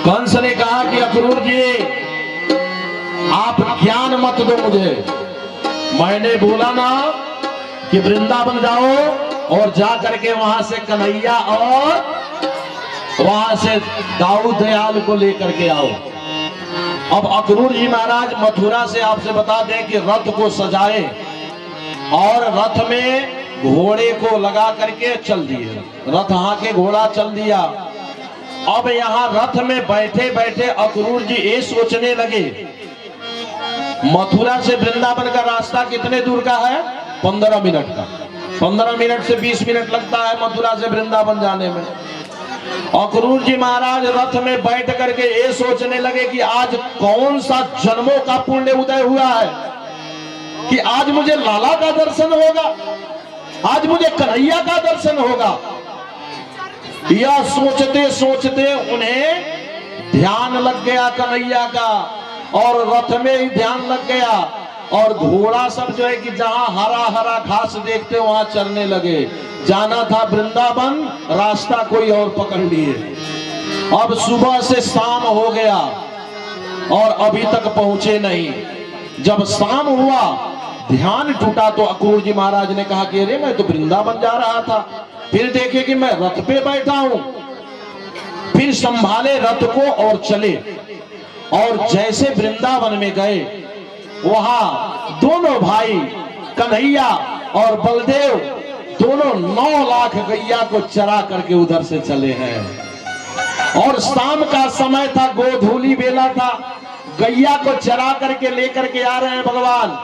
कंस ने कहा कि अक्रूर जी आप ज्ञान मत दो मुझे। मैंने बोला ना कि वृंदावन जाओ और जा करके वहां से कन्हैया और वहां से दाऊद दयाल को लेकर के आओ। अब अक्रूर जी महाराज मथुरा से आपसे बता दें कि रथ को सजाए और रथ में घोड़े को लगा करके चल दिए। रथ हाके घोड़ा चल दिया। अब यहां रथ में बैठे बैठे अक्रूर जी ये सोचने लगे, मथुरा से वृंदावन का रास्ता कितने दूर का है? 15 मिनट का। 15 मिनट से 20 मिनट लगता है मथुरा से वृंदावन जाने में। अक्रूर जी महाराज रथ में बैठ करके ये सोचने लगे कि आज कौन सा जन्मों का पुण्य उदय हुआ है कि आज मुझे लाला का दर्शन होगा, आज मुझे कन्हैया का दर्शन होगा। यह सोचते सोचते उन्हें ध्यान लग गया कन्हैया का और रथ में ही ध्यान लग गया और घोड़ा सब जो है कि जहां हरा हरा घास देखते वहां चलने लगे। जाना था वृंदावन, रास्ता कोई और पकड़ लिए। अब सुबह से शाम हो गया और अभी तक पहुंचे नहीं। जब शाम हुआ ध्यान टूटा तो अक्रूर जी महाराज ने कहा कि अरे मैं तो वृंदावन जा रहा था, फिर देखे कि मैं रथ पे बैठा हूं। फिर संभाले रथ को और चले और जैसे वृंदावन में गए वहां दोनों भाई कन्हैया और बलदेव दोनों 9 लाख गैया को चरा करके उधर से चले हैं। और शाम का समय था, गोधूली बेला था। गैया को चरा करके लेकर के आ रहे हैं भगवान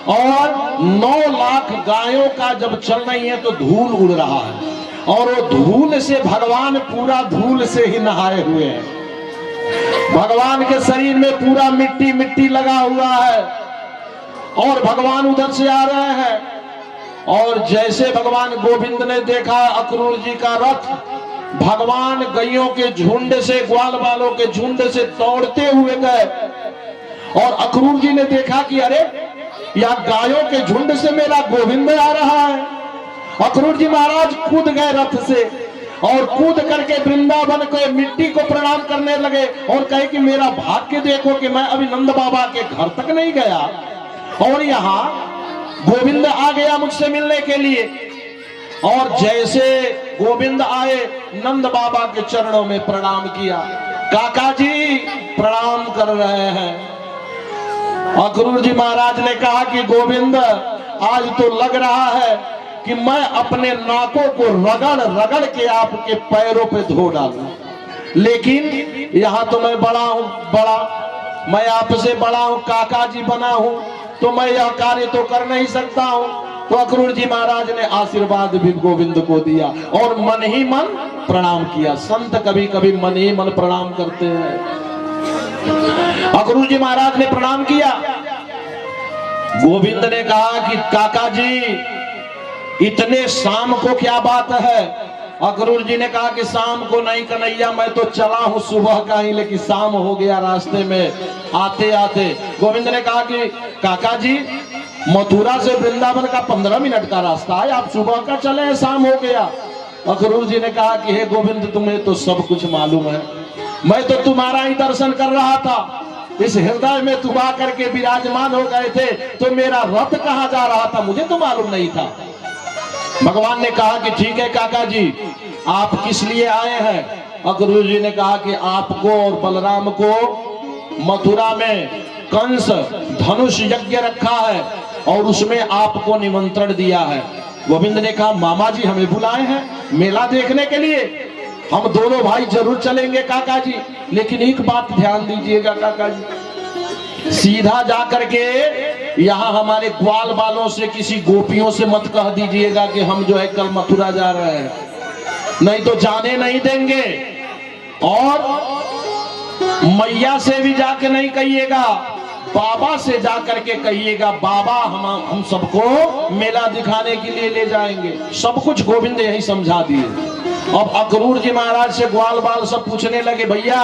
और 9 लाख गायों का जब चल रही है तो धूल उड़ रहा है और वो धूल से भगवान पूरा धूल से ही नहाए हुए हैं। भगवान के शरीर में पूरा मिट्टी मिट्टी लगा हुआ है और भगवान उधर से आ रहे हैं। और जैसे भगवान गोविंद ने देखा अक्रूर जी का रथ, भगवान गैयों के झुंड से, ग्वाल बालों के झुंड से दौड़ते हुए गए और अक्रूर जी ने देखा कि अरे यह गायों के झुंड से मेरा गोविंद आ रहा है। अक्रूर जी महाराज कूद गए रथ से और कूद करके वृंदावन को मिट्टी को प्रणाम करने लगे और कहे कि मेरा भाग्य देखो कि मैं अभी नंद बाबा के घर तक नहीं गया और यहाँ गोविंद आ गया मुझसे मिलने के लिए। और जैसे गोविंद आए नंद बाबा के चरणों में प्रणाम किया। काका जी प्रणाम कर रहे हैं। अक्रूर जी महाराज ने कहा कि गोविंद आज तो लग रहा है कि मैं अपने नाकों को रगड़ रगड़ के आपके पैरों पे धो डालूं, लेकिन यहाँ तो मैं बड़ा हूँ, मैं आपसे बड़ा हूँ, काका जी बना हूँ, तो मैं यह कार्य तो कर नहीं सकता हूँ। तो अक्रूर जी महाराज ने आशीर्वाद भी गोविंद को दिया और मन ही मन प्रणाम किया। संत कभी कभी मन ही मन प्रणाम करते हैं। अक्रूर जी महाराज ने प्रणाम किया। गोविंद ने कहा कि काका जी इतने शाम को क्या बात है? अक्रूर जी ने कहा कि शाम को नहीं कन्हैया, मैं तो चला हूं सुबह का ही, लेकिन शाम हो गया रास्ते में आते आते। गोविंद ने कहा कि काका जी मथुरा से वृंदावन का 15 मिनट का रास्ता है, आप सुबह का चले हैं, शाम हो गया। अक्रूर जी ने कहा कि हे गोविंद तुम्हें तो सब कुछ मालूम है, मैं तो तुम्हारा ही दर्शन कर रहा था। इस हृदय में तुम आकर के विराजमान हो गए थे, तो मेरा रथ कहाँ जा रहा था मुझे तो मालूम नहीं था। भगवान ने कहा कि ठीक है काका जी, आप किस लिए आए हैं? अक्रूर जी ने कहा कि आपको और बलराम को मथुरा में कंस धनुष यज्ञ रखा है और उसमें आपको निमंत्रण दिया है। गोविंद ने कहा मामा जी हमें बुलाए हैं मेला देखने के लिए, हम दोनों भाई जरूर चलेंगे काका जी, लेकिन एक बात ध्यान दीजिएगा काका जी, सीधा जा करके यहाँ हमारे ग्वाल बालों से किसी गोपियों से मत कह दीजिएगा कि हम जो है कल मथुरा जा रहे हैं, नहीं तो जाने नहीं देंगे। और मैया से भी जाके नहीं कहिएगा, बाबा से जा करके कहिएगा बाबा हम सबको मेला दिखाने के लिए ले जाएंगे। सब कुछ गोविंद यही समझा दिए। अब अक्रूर जी महाराज से ग्वाल बाल सब पूछने लगे भैया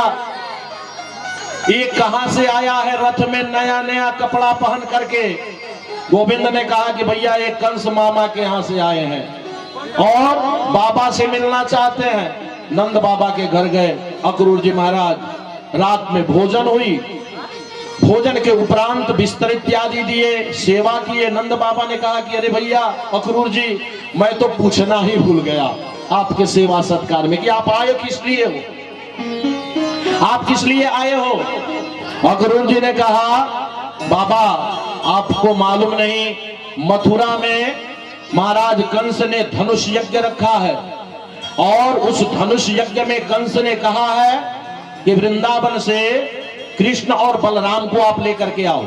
ये कहां से आया है रथ में नया नया कपड़ा पहन करके? गोविंद ने कहा कि भैया ये कंस मामा के यहाँ से आए हैं और बाबा से मिलना चाहते हैं। नंद बाबा के घर गए अक्रूर जी महाराज रात में भोजन हुई। भोजन के उपरांत बिस्तर इत्यादि दिए, सेवा किए। नंद बाबा ने कहा कि अरे भैया अक्रूर जी, मैं तो पूछना ही भूल गया आपके सेवा सत्कार में कि आप आए किस लिए हो, आप किस लिए आए हो। अक्रूर जी ने कहा बाबा आपको मालूम नहीं, मथुरा में महाराज कंस ने धनुष यज्ञ रखा है और उस धनुष यज्ञ में कंस ने कहा है कि वृंदावन से कृष्ण और बलराम को आप लेकर के आओ।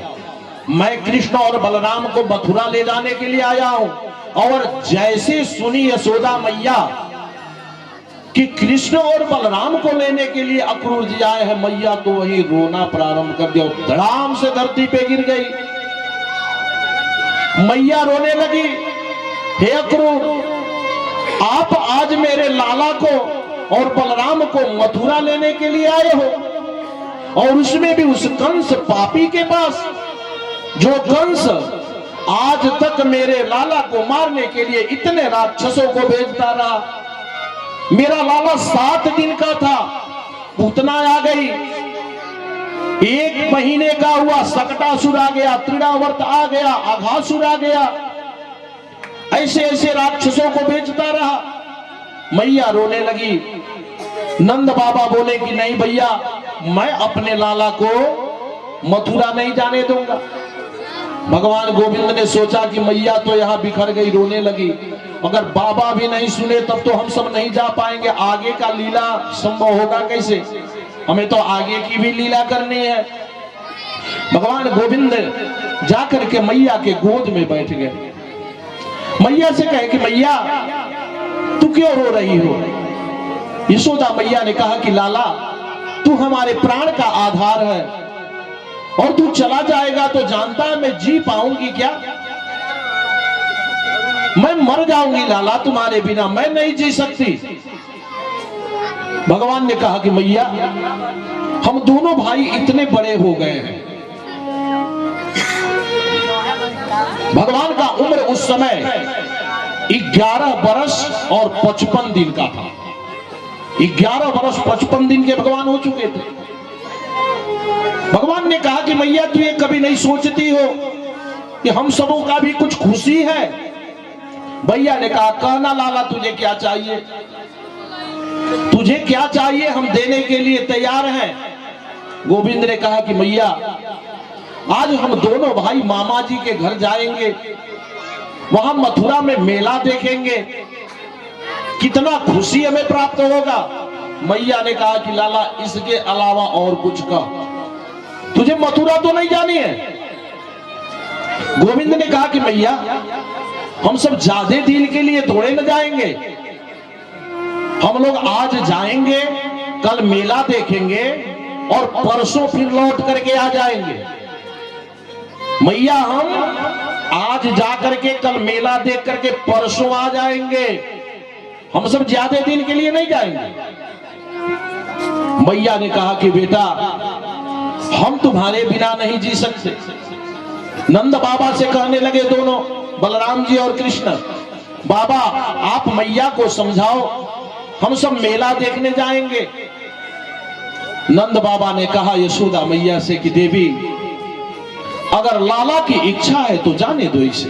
मैं कृष्ण और बलराम को मथुरा ले जाने के लिए आया हूं। और जैसे सुनी यशोदा मैया कि कृष्ण और बलराम को लेने के लिए अक्रूर जी आए हैं, मैया तो वही रोना प्रारंभ कर दिया, धड़ाम से धरती पे गिर गई। मैया रोने लगी, हे अक्रूर, आप आज मेरे लाला को और बलराम को मथुरा लेने के लिए आए हो, और उसमें भी उस कंस पापी के पास, जो कंस आज तक मेरे लाला को मारने के लिए इतने राक्षसों को भेजता रहा। मेरा लाला 7 दिन का था, पूतना आ गई, 1 महीने का हुआ सकटासुर आ गया, त्रिणावर्त आ गया, आघासुर आ गया, ऐसे ऐसे राक्षसों को भेजता रहा। मैया रोने लगी। नंद बाबा बोले कि नहीं भैया, मैं अपने लाला को मथुरा नहीं जाने दूंगा। भगवान गोविंद ने सोचा कि मैया तो यहां बिखर गई, रोने लगी, अगर बाबा भी नहीं सुने तब तो हम सब नहीं जा पाएंगे, आगे का लीला संभव होगा कैसे, हमें तो आगे की भी लीला करनी है। भगवान गोविंद जाकर के मैया के गोद में बैठ गए। मैया से कहे कि मैया तू क्यों रो रही हो। यशोदा मैया ने कहा कि लाला तू हमारे प्राण का आधार है, और तू चला जाएगा तो जानता है मैं जी पाऊंगी क्या, मैं मर जाऊंगी लाला तुम्हारे बिना, मैं नहीं जी सकती। भगवान ने कहा कि मैया हम दोनों भाई इतने बड़े हो गए हैं। भगवान का उम्र उस समय 11 वर्ष और 55 दिन का था। 11 वर्ष 55 दिन के भगवान हो चुके थे। भगवान ने कहा कि मैया तू ये कभी नहीं सोचती हो कि हम सबों का भी कुछ खुशी है। भैया ने कहा कहना लाला तुझे क्या चाहिए, तुझे क्या चाहिए हम देने के लिए तैयार हैं। गोविंद ने कहा कि मैया आज हम दोनों भाई मामा जी के घर जाएंगे, वहां मथुरा में मेला देखेंगे, कितना खुशी हमें प्राप्त होगा। मैया ने कहा कि लाला इसके अलावा और कुछ कह, तुझे मथुरा तो नहीं जानी है। गोविंद ने कहा कि मैया हम सब ज्यादा दिन के लिए थोड़े न जाएंगे, हम लोग आज जाएंगे, कल मेला देखेंगे और परसों फिर लौट करके आ जाएंगे। मैया हम आज जा करके कल मेला देख करके परसों आ जाएंगे, हम सब ज्यादा दिन के लिए नहीं जाएंगे। मैया ने कहा कि बेटा हम तुम्हारे बिना नहीं जी सकते। नंद बाबा से कहने लगे दोनों, बलराम जी और कृष्ण, बाबा आप मैया को समझाओ, हम सब मेला देखने जाएंगे। नंद बाबा ने कहा यशोदा मैया से कि देवी अगर लाला की इच्छा है तो जाने दो इसे,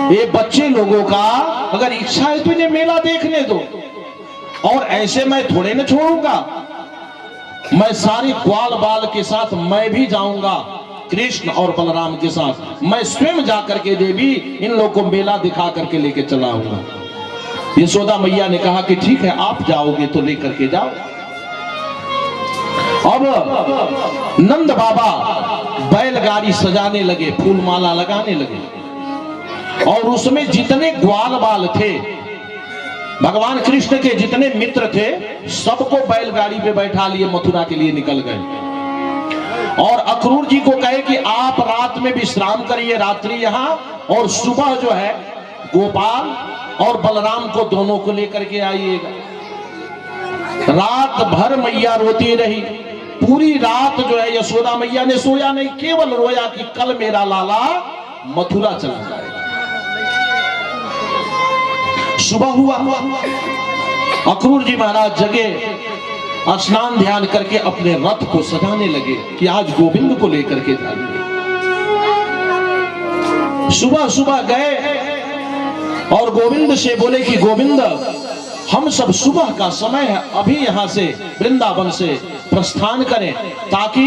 ये बच्चे लोगों का अगर इच्छा है तो इन्हें मेला देखने दो, और ऐसे मैं थोड़े न छोड़ूंगा, मैं सारी ग्वाल बाल के साथ मैं भी जाऊंगा, कृष्ण और बलराम के साथ मैं स्वयं जाकर के देवी इन लोगों को मेला दिखा करके लेके चला आऊंगा। यशोदा मैया ने कहा कि ठीक है आप जाओगे तो लेकर के जाओ। अब नंद बाबा बैलगाड़ी सजाने लगे, फूल माला लगाने लगे, और उसमें जितने ग्वाल बाल थे, भगवान कृष्ण के जितने मित्र थे, सबको बैलगाड़ी पे बैठा लिए मथुरा के लिए निकल गए। और अक्रूर जी को कहे कि आप रात में विश्राम करिए, रात्रि यहां, और सुबह जो है गोपाल और बलराम को दोनों को लेकर के आइएगा। रात भर मैया रोती रही, पूरी रात जो है यशोदा मैया ने सोया नहीं, केवल रोया कि कल मेरा लाला मथुरा चला जाएगा। सुबह हुआ, अक्रूर जी महाराज जगे, स्नान ध्यान करके अपने रथ को सजाने लगे कि आज गोविंद को लेकर के जाएंगे। सुबह सुबह गए और गोविंद से बोले कि गोविंद, हम सब सुबह का समय है, अभी यहाँ से वृंदावन से प्रस्थान करें ताकि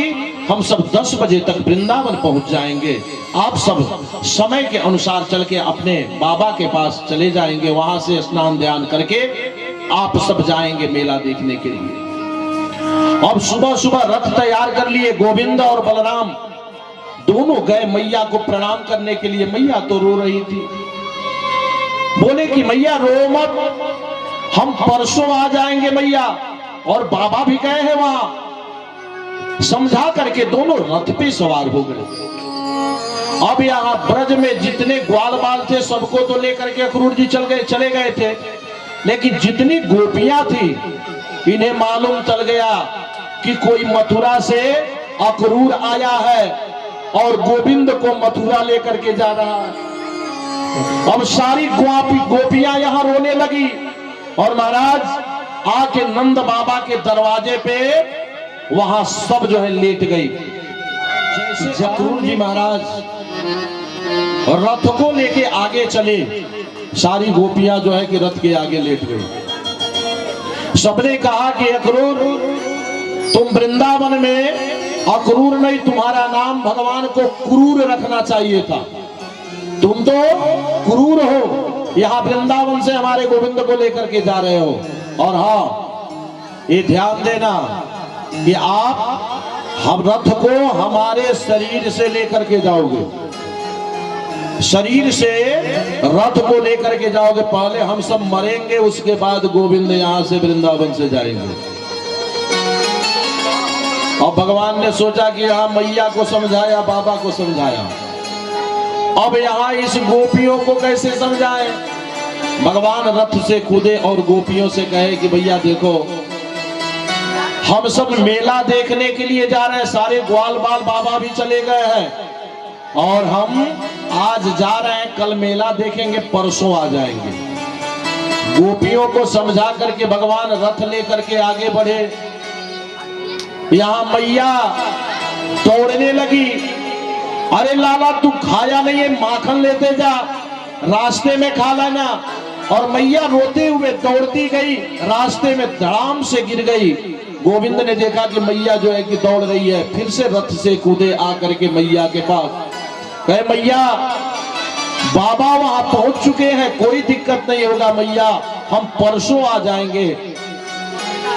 हम सब 10 बजे तक वृंदावन पहुंच जाएंगे। आप सब समय के अनुसार चल के अपने बाबा के पास चले जाएंगे, वहां से स्नान ध्यान करके आप सब जाएंगे मेला देखने के लिए। अब सुबह सुबह रथ तैयार कर लिए। गोविंद और बलराम दोनों गए मैया को प्रणाम करने के लिए। मैया तो रो रही थी। बोले कि मैया रो मत, हम परसों आ जाएंगे मैया, और बाबा भी गए हैं वहां। समझा करके दोनों रथ पे सवार हो गए। अब यहाँ ब्रज में जितने ग्वाल बाल थे सबको तो लेकर के अक्रूर जी चले गए थे, लेकिन जितनी गोपियां थी इन्हें मालूम चल गया कि कोई मथुरा से अक्रूर आया है और गोविंद को मथुरा लेकर के जा रहा है। अब सारी गोपियां यहां रोने लगी और महाराज आके नंद बाबा के दरवाजे पे वहां सब जो है लेट गई। जैसे अक्रूर जी महाराज रथ को लेके आगे चले, सारी गोपियां जो है कि रथ के आगे लेट गई। सबने कहा कि अक्रूर, तुम वृंदावन में अक्रूर नहीं, तुम्हारा नाम भगवान को क्रूर रखना चाहिए था। तुम तो क्रूर हो, यहाँ वृंदावन से हमारे गोविंद को लेकर के जा रहे हो। और हाँ, ये ध्यान देना कि आप हम रथ को हमारे शरीर से लेकर के जाओगे, शरीर से रथ को लेकर के जाओगे। पहले हम सब मरेंगे, उसके बाद गोविंद यहाँ से वृंदावन से जाएंगे। और भगवान ने सोचा कि यहाँ मैया को समझाया, बाबा को समझाया, अब यहाँ इस गोपियों को कैसे समझाएं। भगवान रथ से कूदे और गोपियों से कहे कि भैया देखो, हम सब मेला देखने के लिए जा रहे हैं, सारे ग्वाल बाल बाबा भी चले गए हैं और हम आज जा रहे हैं, कल मेला देखेंगे, परसों आ जाएंगे। गोपियों को समझा करके भगवान रथ लेकर के आगे बढ़े। यहाँ मैया दौड़ने लगी, अरे लाला तू खाया नहीं है, माखन लेते जा, रास्ते में खा लेना। और मैया रोते हुए दौड़ती गई, रास्ते में धड़ाम से गिर गई। गोविंद ने देखा कि मैया जो है कि दौड़ रही है, फिर से रथ से कूदे आकर के मैया के पास, कहे मैया बाबा वहां पहुंच चुके हैं, कोई दिक्कत नहीं होगा मैया, हम परसों आ जाएंगे,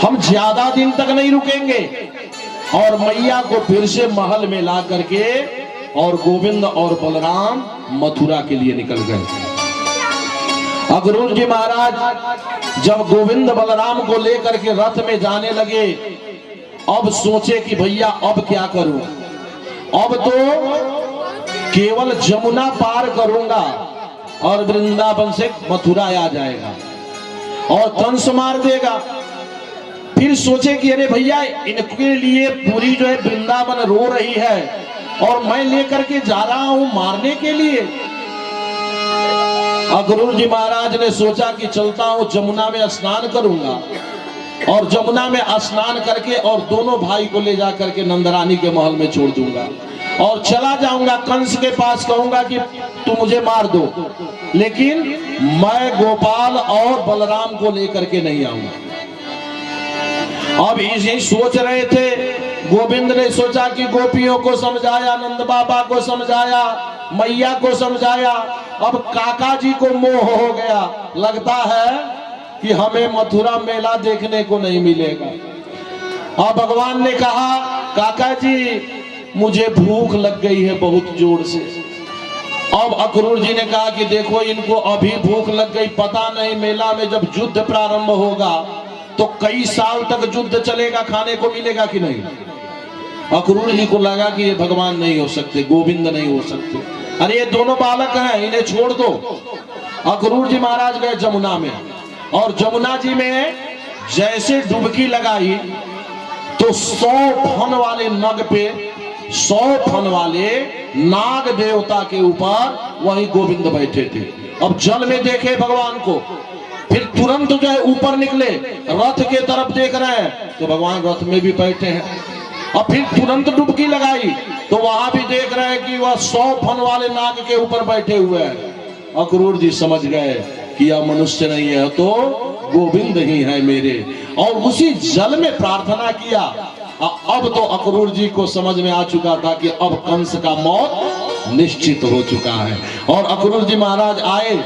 हम ज्यादा दिन तक नहीं रुकेंगे। और मैया को फिर से महल में ला करके और गोविंद और बलराम मथुरा के लिए निकल गए। अक्रूर जी महाराज जब गोविंद बलराम को लेकर के रथ में जाने लगे, अब सोचे कि भैया अब क्या करूं, अब तो केवल जमुना पार करूंगा और वृंदावन से मथुरा आ जाएगा और कंस मार देगा। फिर सोचे कि अरे भैया इनके लिए पूरी जो है वृंदावन रो रही है और मैं लेकर के जा रहा हूं मारने के लिए। अक्रूर जी महाराज ने सोचा कि चलता हूं जमुना में स्नान करूंगा और जमुना में स्नान करके और दोनों भाई को ले जाकर के नंदरानी के महल में छोड़ दूंगा और चला जाऊंगा कंस के पास, कहूंगा कि तू मुझे मार दो, लेकिन मैं गोपाल और बलराम को लेकर के नहीं आऊंगा। अब यही सोच रहे थे। गोविंद ने सोचा कि गोपियों को समझाया, नंद बाबा को समझाया, मैया को समझाया, अब काका जी को मोह हो गया, लगता है कि हमें मथुरा मेला देखने को नहीं मिलेगा। अब भगवान ने कहा काका जी मुझे भूख लग गई है बहुत जोर से। अब अक्रूर जी ने कहा कि देखो इनको अभी भूख लग गई, पता नहीं मेला में जब युद्ध प्रारंभ होगा तो कई साल तक युद्ध चलेगा, खाने को मिलेगा कि नहीं। अक्रूर जी को लगा कि ये भगवान नहीं हो सकते, गोविंद नहीं हो सकते, अरे ये दोनों बालक हैं, इन्हें छोड़ दो। अक्रूर जी महाराज गए जमुना में और जमुना जी में जैसे डुबकी लगाई तो 100 फन वाले नग पे 100 फन वाले नाग देवता के ऊपर वही गोविंद बैठे थे। अब जल में देखे भगवान को, फिर तुरंत जो है ऊपर निकले, रथ के तरफ देख रहे हैं तो भगवान रथ में भी बैठे हैं। और फिर तुरंत डुबकी लगाई तो वहां भी देख रहे हैं कि वह 100 फन वाले नाग के ऊपर बैठे हुए हैं। अक्रूर जी समझ गए कि यह मनुष्य नहीं है तो गोविंद ही है मेरे, और उसी जल में प्रार्थना किया। अब तो अक्रूर जी को समझ में आ चुका था कि अब कंस का मौत निश्चित हो चुका है। और अक्रूर जी महाराज आए,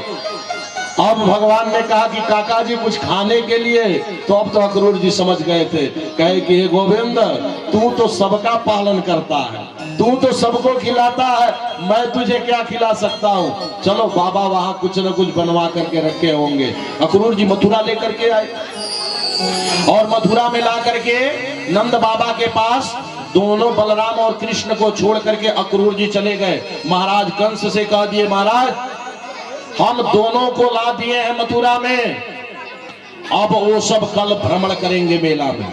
अब भगवान ने कहा कि काका जी कुछ खाने के लिए, तो अब तो अक्रूर जी समझ गए थे, कहे कि हे गोविंद, तू तो सबका पालन करता है, तू तो सबको खिलाता है, मैं तुझे क्या खिला सकता हूँ। चलो बाबा वहां कुछ न कुछ बनवा करके रखे होंगे। अक्रूर जी मथुरा लेकर के आए और मथुरा में ला करके नंद बाबा के पास दोनों बलराम और कृष्ण को छोड़ करके अक्रूर जी चले गए। महाराज कंस से कह दिए, महाराज हम दोनों को ला दिए हैं मथुरा में, अब वो सब कल भ्रमण करेंगे मेला में।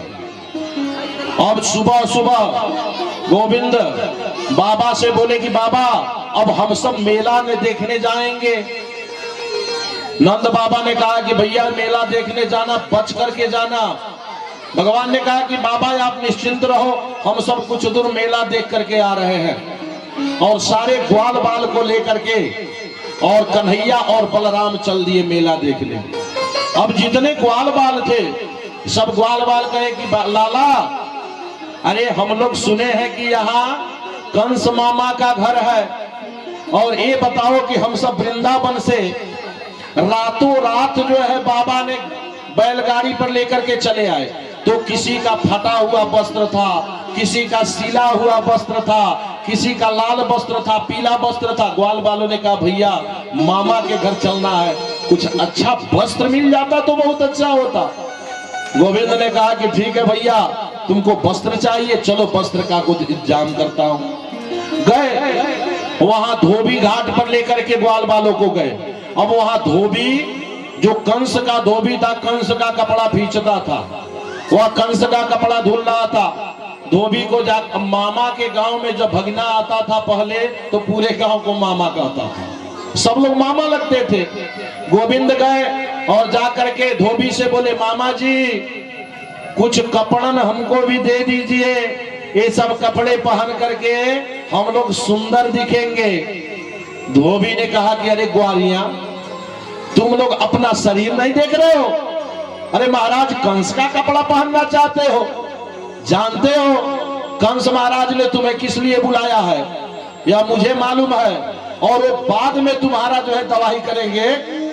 अब सुबह सुबह गोविंद बाबा से बोले कि बाबा अब हम सब मेला में देखने जाएंगे। नंद बाबा ने कहा कि भैया मेला देखने जाना बच करके जाना। भगवान ने कहा कि बाबा आप निश्चिंत रहो, हम सब कुछ दूर मेला देख करके आ रहे हैं। और सारे ग्वाल बाल को लेकर के और कन्हैया और बलराम चल दिए मेला देखने। अब जितने ग्वाल बाल थे सब ग्वाल बाल कहे कि लाला, अरे हम लोग सुने हैं कि यहाँ कंस मामा का घर है, और ये बताओ कि हम सब वृंदावन से रातों रात जो है बाबा ने बैलगाड़ी पर लेकर के चले आए। तो किसी का फटा हुआ वस्त्र था, किसी का सिला हुआ वस्त्र था, किसी का लाल वस्त्र था, पीला वस्त्र था। ग्वाल बालों ने कहा भैया मामा के घर चलना है, कुछ अच्छा वस्त्र मिल जाता तो बहुत अच्छा होता। गोविंद ने कहा कि ठीक है भैया, तुमको वस्त्र चाहिए, चलो वस्त्र का कुछ इंतजाम करता हूँ। गए वहां धोबी घाट पर लेकर के ग्वाल बालों को गए। अब वहां धोबी जो कंस का धोबी था, कंस का कपड़ा खींचता था, वह कंस का कपड़ा धुल रहा था। धोबी को मामा के गांव में जब भगना आता था पहले तो पूरे गांव को मामा कहता था, सब लोग मामा लगते थे। गोविंद गए और जाकर के धोबी से बोले, मामा जी कुछ कपड़न हमको भी दे दीजिए, ये सब कपड़े पहन करके हम लोग सुंदर दिखेंगे। धोबी ने कहा कि अरे ग्वालिया, तुम लोग अपना शरीर नहीं देख रहे हो? अरे महाराज कंस का कपड़ा पहनना चाहते हो? जानते हो कंस महाराज ने तुम्हें किस लिए बुलाया है, या मुझे मालूम है, और वो बाद में तुम्हारा जो है तबाही करेंगे।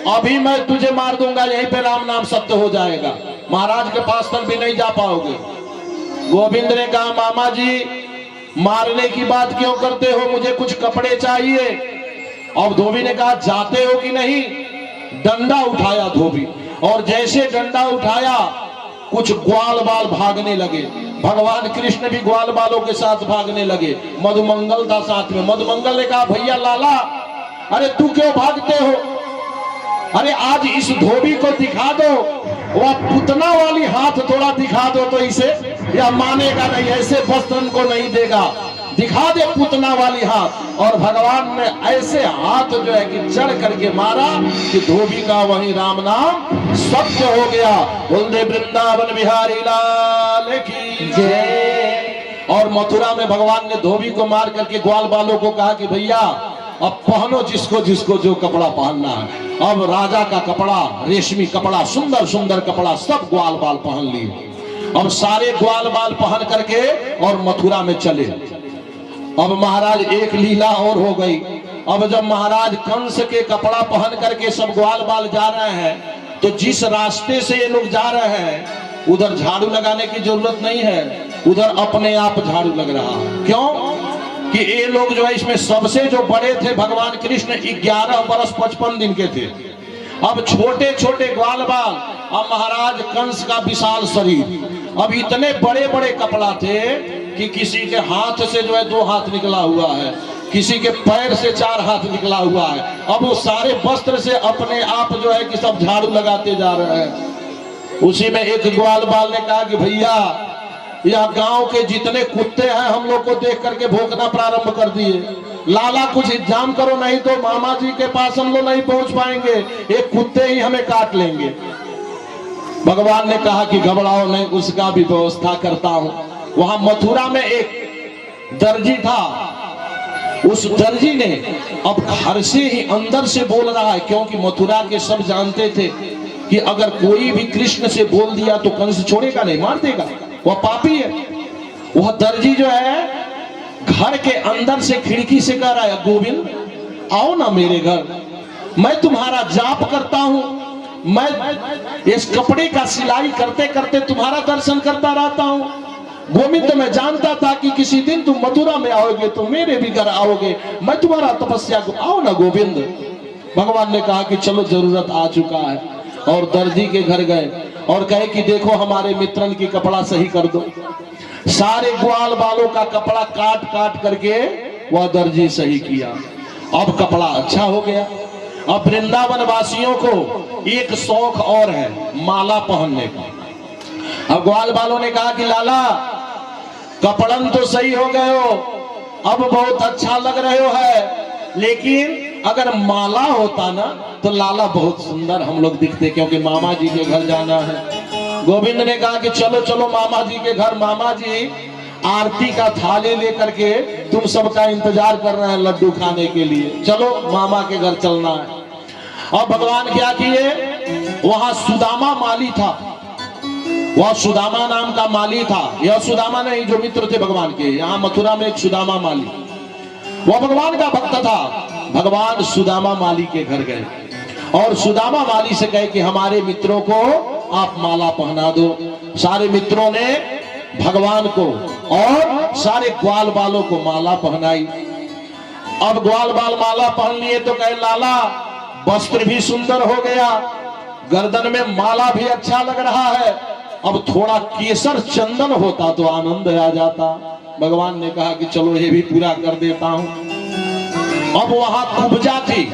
अभी मैं तुझे मार दूंगा, यहीं पे राम नाम सत्य हो जाएगा, महाराज के पास तक भी नहीं जा पाओगे। गोविंद ने कहा मामा जी मारने की बात क्यों करते हो, मुझे कुछ कपड़े चाहिए। अब धोबी ने कहा जाते हो कि नहीं। डंडा उठाया धोबी, और जैसे डंडा उठाया कुछ ग्वाल बाल भागने लगे। भगवान कृष्ण भी ग्वाल बालों के साथ भागने लगे। मधुमंगल था साथ में। मधुमंगल ने कहा भैया लाला, अरे तू क्यों भागते हो? अरे आज इस धोबी को दिखा दो, वह पुतना वाली हाथ थोड़ा दिखा दो तो इसे, या मानेगा नहीं, ऐसे वस्त्र को नहीं देगा, दिखा दे पुतना वाली हाथ। और भगवान ने ऐसे हाथ जो है कि चढ़ करके मारा कि धोबी का वही राम नाम सत्य हो गया। बोले वृंदावन बिहारी लाल की जय। और मथुरा में भगवान ने धोबी को मार करके ग्वाल बालों को कहा कि भैया अब पहनो जिसको जिसको जो कपड़ा पहनना है। अब राजा का कपड़ा, रेशमी कपड़ा, सुंदर सुंदर कपड़ा सब ग्वाल बाल पहन लिए। अब सारे ग्वाल बाल पहन करके और मथुरा में चले। अब महाराज एक लीला और हो गई। अब जब महाराज कंस के कपड़ा पहन करके सब ग्वाल बाल जा रहे हैं, तो जिस रास्ते से ये लोग जा रहे हैं उधर झाड़ू लगाने की जरूरत नहीं है, उधर अपने आप झाड़ू लग रहा है। क्यों कि ये लोग जो है इसमें सबसे जो बड़े थे भगवान कृष्ण 11 बरस 55 दिन के थे। अब छोटे छोटे ग्वाल बाल, अब महाराज कंस का विशाल शरीर, अब इतने बड़े बड़े कपड़ा थे कि किसी के हाथ से जो है 2 हाथ निकला हुआ है, किसी के पैर से 4 हाथ निकला हुआ है। अब वो सारे वस्त्र से अपने आप जो है कि सब झाड़ू लगाते जा रहे हैं। उसी में एक ग्वाल बाल ने कहा कि भैया यह गांव के जितने कुत्ते हैं हम लोग को देख करके भौंकना प्रारंभ कर दिए। लाला कुछ इंतजाम करो, नहीं तो मामा जी के पास हम लोग नहीं पहुंच पाएंगे, एक कुत्ते ही हमें काट लेंगे। भगवान ने कहा कि घबराओ नहीं, उसका भी व्यवस्था करता हूं। वहां मथुरा में एक दर्जी था, उस दर्जी ने अब घर से ही अंदर से बोल रहा है, क्योंकि मथुरा के सब जानते थे कि अगर कोई भी कृष्ण से बोल दिया तो कंस छोड़ेगा नहीं, मार देगा, वह पापी है। वह दर्जी जो है घर के अंदर से खिड़की से कह रहा है, गोविंद आओ ना मेरे घर, मैं तुम्हारा जाप करता हूं, मैं इस कपड़े का सिलाई करते करते तुम्हारा दर्शन करता रहता हूं। गोविंद मैं जानता था कि किसी दिन तुम मथुरा में आओगे तो मेरे भी घर आओगे, मैं तुम्हारा तपस्या को, आओ ना गोविंद। भगवान ने कहा कि चलो जरूरत आ चुका है, और दर्जी के घर गए और कहे कि देखो हमारे मित्रन की कपड़ा सही कर दो। सारे ग्वाल बालों का कपड़ा काट काट करके वह दर्जी सही किया। अब कपड़ा अच्छा हो गया। अब वृंदावन वासियों को एक शौक और है, माला पहनने का। अब ग्वाल बालों ने कहा कि लाला कपड़न तो सही हो गए हो, अब बहुत अच्छा लग रहे हो है, लेकिन अगर माला होता ना तो लाला बहुत सुंदर हम लोग दिखते, क्योंकि मामा जी के घर जाना है। गोविंद ने कहा कि चलो चलो मामा जी के घर, मामा जी आरती का थाली लेकर के तुम सबका इंतजार कर रहे हैं लड्डू खाने के लिए, चलो मामा के घर चलना है। अब भगवान क्या किए, वहां सुदामा माली था, वह सुदामा नाम का माली था। यह सुदामा नहीं जो मित्र थे भगवान के, यहाँ मथुरा में एक सुदामा माली, वह भगवान का भक्त था। भगवान सुदामा माली के घर गए और सुदामा माली से कहे कि हमारे मित्रों को आप माला पहना दो। सारे मित्रों ने भगवान को और सारे ग्वाल बालों को माला पहनाई। अब ग्वाल बाल माला पहन लिए तो कहे लाला वस्त्र भी सुंदर हो गया, गर्दन में माला भी अच्छा लग रहा है, अब थोड़ा केसर चंदन होता तो आनंद आ जाता। भगवान ने कहा कि चलो ये भी पूरा कर देता हूं। अब वहां कुब्जा थी,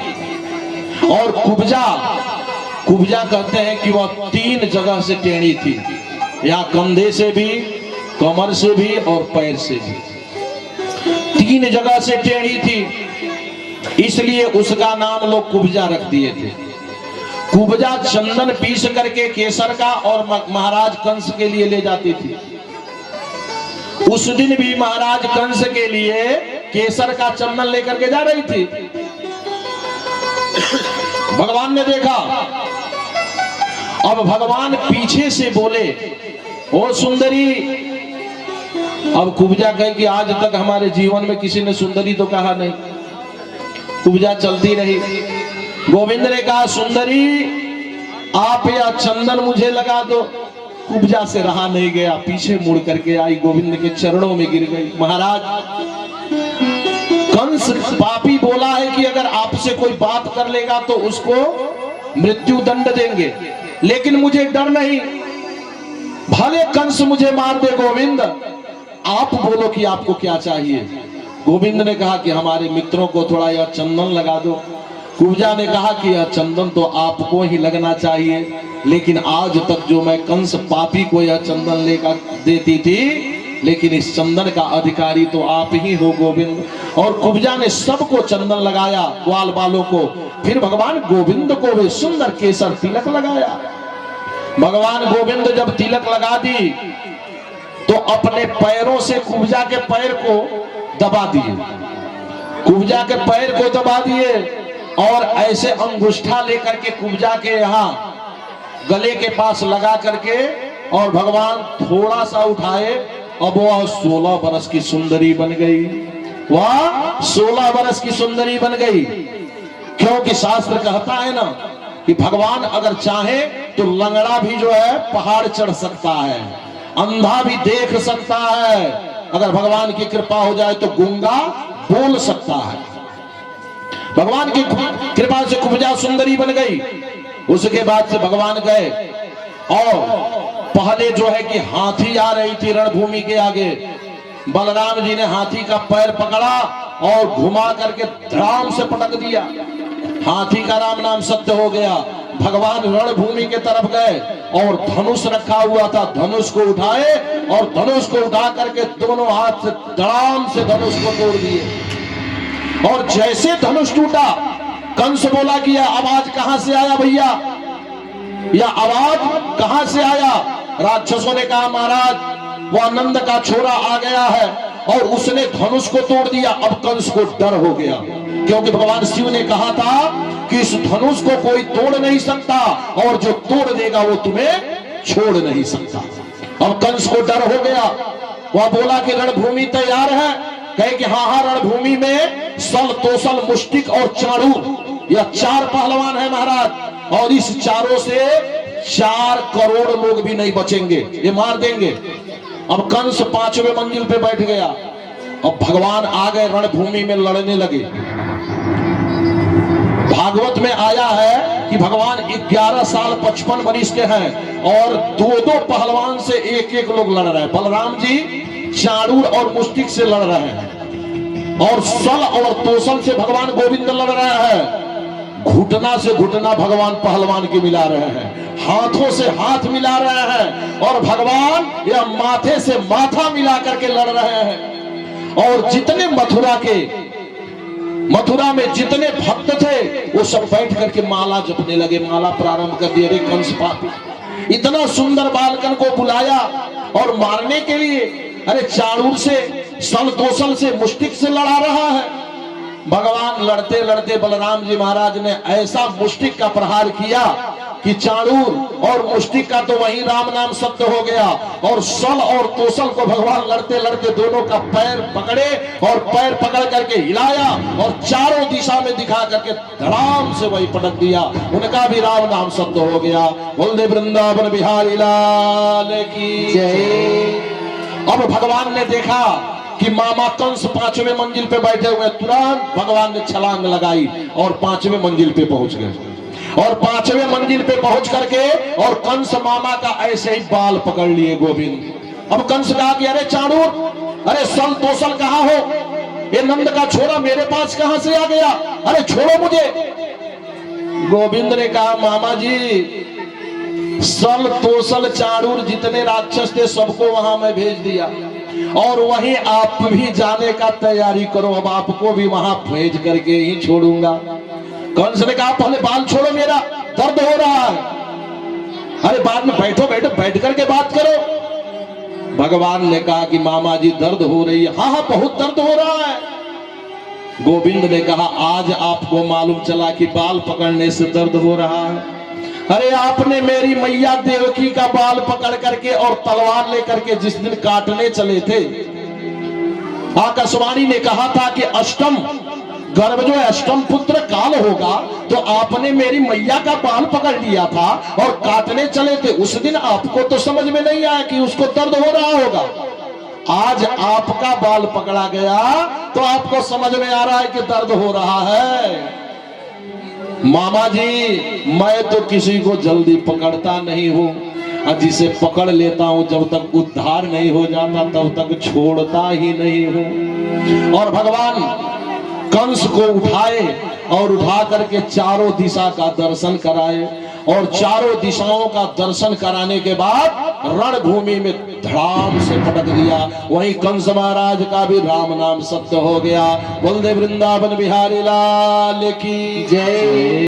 और कुब्जा कहते हैं कि वह 3 जगह से टेढ़ी थी, या कंधे से भी, कमर से भी और पैर से भी, 3 जगह से टेढ़ी थी, इसलिए उसका नाम लोग कुब्जा रख दिए थे। कुब्जा चंदन पीस करके केसर का और महाराज कंस के लिए ले जाती थी। उस दिन भी महाराज कंस के लिए केसर का चंदन लेकर के जा रही थी। भगवान ने देखा, अब भगवान पीछे से बोले, ओ सुंदरी। अब कुब्जा कहे कि आज तक हमारे जीवन में किसी ने सुंदरी तो कहा नहीं। कुब्जा चलती रही। गोविंद ने कहा सुंदरी आप यह चंदन मुझे लगा दो। कुब्जा से रहा नहीं गया, पीछे मुड़ करके आई, गोविंद के चरणों में गिर गई। महाराज कंस पापी बोला है कि अगर आपसे कोई बात कर लेगा तो उसको मृत्यु दंड देंगे, लेकिन मुझे डर नहीं, भले कंस मुझे मार दे, गोविंद आप बोलो कि आपको क्या चाहिए। गोविंद ने कहा कि हमारे मित्रों को थोड़ा यह चंदन लगा दो। कुब्जा ने कहा कि यह चंदन तो आपको ही लगना चाहिए, लेकिन आज तक जो मैं कंस पापी को यह चंदन लेकर देती थी, लेकिन इस चंदन का अधिकारी तो आप ही हो गोविंद। और कुब्जा ने सबको चंदन लगाया, ग्वाल बालों को। फिर भगवान गोविंद को भी सुंदर केसर तिलक लगाया। भगवान गोविंद जब तिलक लगा दी तो अपने पैरों से कुब्जा के पैर को दबा दिए, कुब्जा के पैर को दबा दिए, और ऐसे अंगुष्ठा लेकर के कुब्जा के यहाँ गले के पास लगा करके, और भगवान थोड़ा सा उठाए, अब वह 16 बरस की सुंदरी बन गई। वह 16 बरस की सुंदरी बन गई, क्योंकि शास्त्र कहता है ना कि भगवान अगर चाहे तो लंगड़ा भी जो है पहाड़ चढ़ सकता है, अंधा भी देख सकता है, अगर भगवान की कृपा हो जाए तो गूंगा बोल सकता है। भगवान की कृपा से कुब्जा सुंदरी बन गई। उसके बाद से भगवान गए, और पहले जो है कि हाथी आ रही थी रणभूमि के आगे, बलराम जी ने हाथी का पैर पकड़ा और घुमा करके धड़ाम से पटक दिया। हाथी का राम नाम सत्य हो गया। भगवान रणभूमि के तरफ गए और धनुष रखा हुआ था, धनुष को उठाए और धनुष को उठा करके दोनों हाथ से धड़ाम से धनुष को तोड़ दिए। और जैसे धनुष टूटा, कंस बोला कि यह आवाज कहां से आया भैया, यह आवाज कहां से आया। राक्षसों ने कहा महाराज वह नंद का छोरा आ गया है और उसने धनुष को तोड़ दिया। अब कंस को डर हो गया, क्योंकि भगवान शिव ने कहा था कि इस धनुष को कोई तोड़ नहीं सकता और जो तोड़ देगा वो तुम्हें छोड़ नहीं सकता। अब कंस को डर हो गया। वह बोला कि रणभूमि तैयार है। कहे कि हाँ रणभूमि में सल, तोसल, मुष्टिक और चाणूर, यह 4 पहलवान है महाराज, और इस चारों से 4 करोड़ लोग भी नहीं बचेंगे, ये मार देंगे। अब कंस 5वें मंजिल पे बैठ गया। अब भगवान आ गए, रणभूमि में लड़ने लगे। भागवत में आया है कि भगवान 11 साल 55 वर्ष के हैं और 2-2 पहलवान से 1-1 लोग लड़ रहे हैं। बलराम जी चाणूर और मुष्टिक से लड़ रहे हैं और सल और तोसल से भगवान गोविंद लड़ रहे हैं। घुटना से घुटना भगवान पहलवान के मिला रहे हैं, हाथों से हाथ मिला रहे हैं और भगवान या माथे से माथा मिला करके लड़ रहे हैं। और जितने मथुरा में जितने भक्त थे वो सब बैठ करके माला जपने लगे, माला प्रारंभ कर दिए। कंस पापी इतना सुंदर बालकन को बुलाया और मारने के लिए, अरे चाणूर से, सल तोसल से, मुष्टिक से लड़ा रहा है। भगवान लड़ते लड़ते बलराम जी महाराज ने ऐसा मुष्टिक का प्रहार किया कि चाणूर और मुष्टिक का तो वही राम नाम सत्य हो गया, और सल और तोसल को भगवान लड़ते लड़ते दोनों का पैर पकड़े और पैर पकड़ करके हिलाया और चारों दिशा में दिखा करके धड़ाम से वही पटक दिया। उनका भी राम नाम सत्य हो गया। बोल वृंदावन बिहारी लाल की जय। अब भगवान ने देखा कि मामा कंस 5वें मंजिल पे बैठे हुए, तुरंत भगवान ने छलांग लगाई और 5वें मंजिल पे पहुंच गए। और 5वें मंजिल पे पहुंच करके और कंस मामा का ऐसे ही बाल पकड़ लिए गोविंद। अब कंस कहा कि अरे चाणूर, अरे सल तोसल कहाँ हो, ये नंद का छोरा मेरे पास कहां से आ गया, अरे छोड़ो मुझे। गोविंद ने कहा मामा जी, सल तोसल चाणूर जितने राक्षस थे सबको वहां मैं भेज दिया और वहीं आप भी जाने का तैयारी करो, अब आपको भी वहां भेज करके ही छोड़ूंगा। कंस ने कहा पहले बाल छोड़ो, मेरा दर्द हो रहा है। अरे बाद में बैठो बैठ करके बात करो। भगवान ने कहा कि मामा जी दर्द हो रही है। हाँ बहुत दर्द हो रहा है। गोविंद ने कहा आज आपको मालूम चला कि बाल पकड़ने से दर्द हो रहा है। अरे आपने मेरी मैया देवकी का बाल पकड़ करके और तलवार लेकर के जिस दिन काटने चले थे, आकाशवाणी ने कहा था कि अष्टम गर्भ जो है, अष्टम पुत्र काल होगा, तो आपने मेरी मैया का बाल पकड़ लिया था और काटने चले थे। उस दिन आपको तो समझ में नहीं आया कि उसको दर्द हो रहा होगा। आज आपका बाल पकड़ा गया तो आपको समझ में आ रहा है कि दर्द हो रहा है। मामा जी मैं तो किसी को जल्दी पकड़ता नहीं हूं, जिसे पकड़ लेता हूं जब तक उद्धार नहीं हो जाता तब तक छोड़ता ही नहीं हूं। और भगवान कंस को उठाए और उठा करके चारों दिशा का दर्शन कराए और चारों दिशाओं का दर्शन कराने के बाद रणभूमि में धड़ाम से पटक दिया। वहीं कंस महाराज का भी राम नाम सत्य हो गया। बोल दे वृंदावन बिहारी लाल की जय।